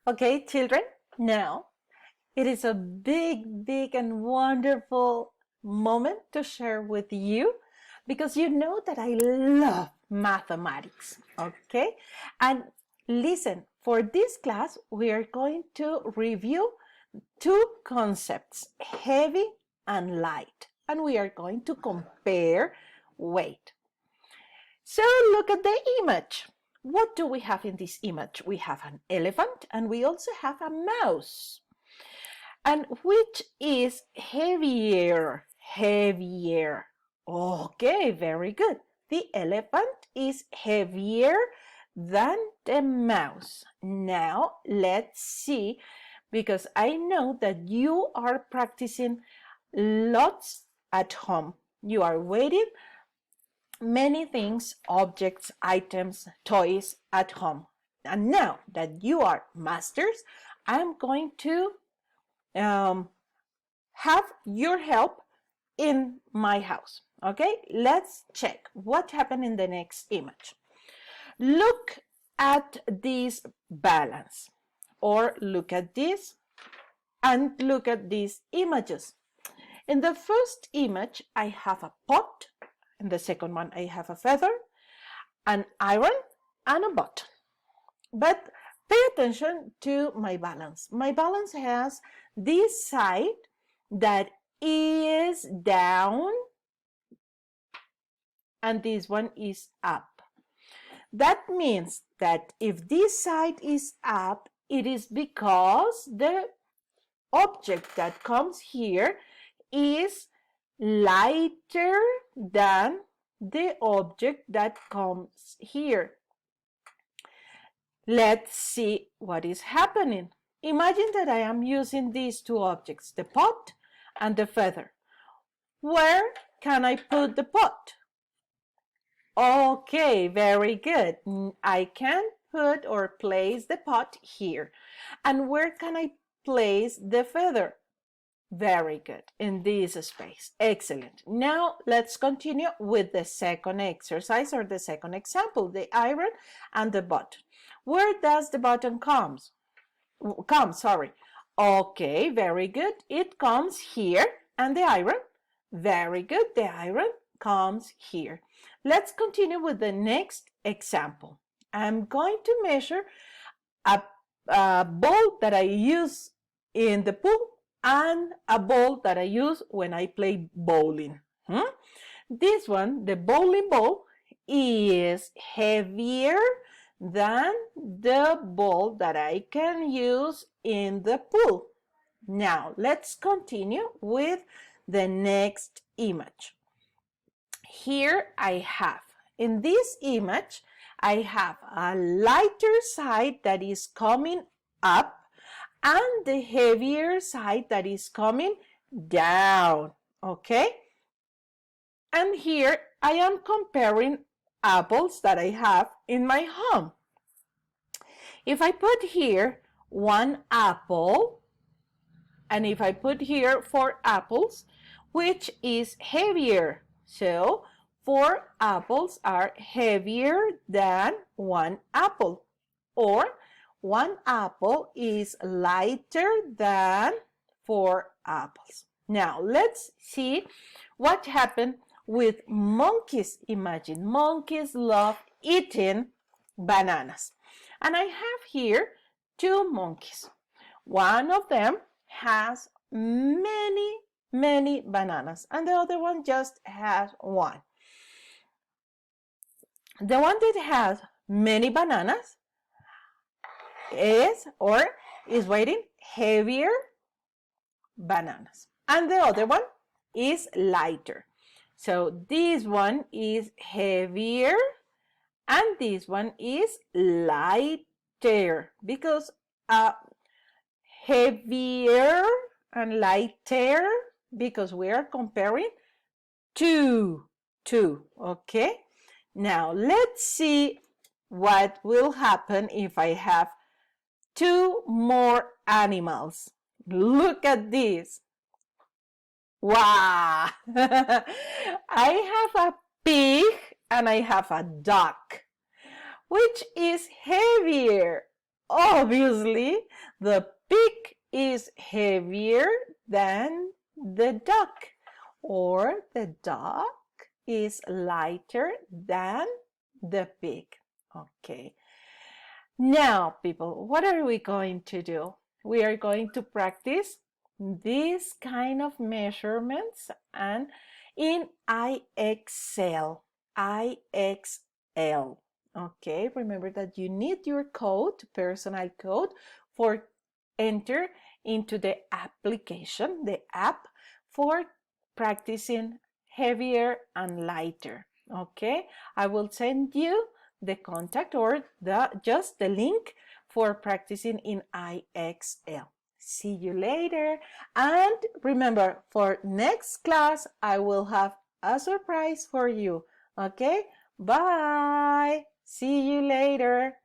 Okay, children, now it is a big and wonderful moment to share with you because you know that I love mathematics, okay? And listen, for this class, we are going to review two concepts, heavy and light, and we are going to compare weight. So look at the image. What do we have in this image? We have an elephant and we also have a mouse. And which is heavier? Heavier. Okay, very good. The elephant is heavier than the mouse. Now let's see, because I know that you are practicing lots at home. You are waiting many things, objects, items, toys at home. And now that you are masters, I'm going to have your help in my house. Okay, let's check what happened in the next image. Look at this balance, or look at this and look at these images. In the first image, I have a pot. In the second one, I have a feather, an iron, and a button. But pay attention to my balance. My balance has this side that is down, and this one is up. That means that if this side is up, it is because the object that comes here is lighter than the object that comes here. Let's see what is happening. Imagine that I am using these two objects, the pot and the feather. Where can I put the pot? Okay, very good. I can put or place the pot here. And where can I place the feather? Very good, in this space. Excellent. Now let's continue with the second exercise or the second example, the iron and the button. Where does the button come? Okay, very good. It comes here, and the iron, very good. The iron comes here. Let's continue with the next example. I'm going to measure a ball that I use in the pool and a ball that I use when I play bowling. This one, the bowling ball, is heavier than the ball that I can use in the pool. Now, let's continue with the next image. Here I have, in this image, I have a lighter side that is coming up and the heavier side that is coming down, okay? And here I am comparing apples that I have in my home. If I put here 1 apple, and if I put here 4 apples, which is heavier? So 4 apples are heavier than 1 apple, or 1 apple is lighter than 4 apples. Now let's see what happened with monkeys. Imagine monkeys love eating bananas. And I have here 2 monkeys. One of them has many bananas, and the other one just has 1. The one that has many bananas is waiting heavier bananas, and the other one is lighter. So this one is heavier and this one is lighter, because heavier and lighter, because we are comparing two, okay? Now let's see what will happen if I have 2 more animals. Look at this. Wow! I have a pig and I have a duck. Which is heavier? obviously, the pig is heavier than the duck, or the duck is lighter than the pig. Okay. Now, people, what are we going to do? We are going to practice this kind of measurements and in IXL. IXL. Okay, remember that you need your code, personal code, for enter into the application, the app for practicing heavier and lighter. Okay, I will send you the contact or just the link for practicing in IXL. See you later. And remember, for next class, I will have a surprise for you. Okay, bye. See you later.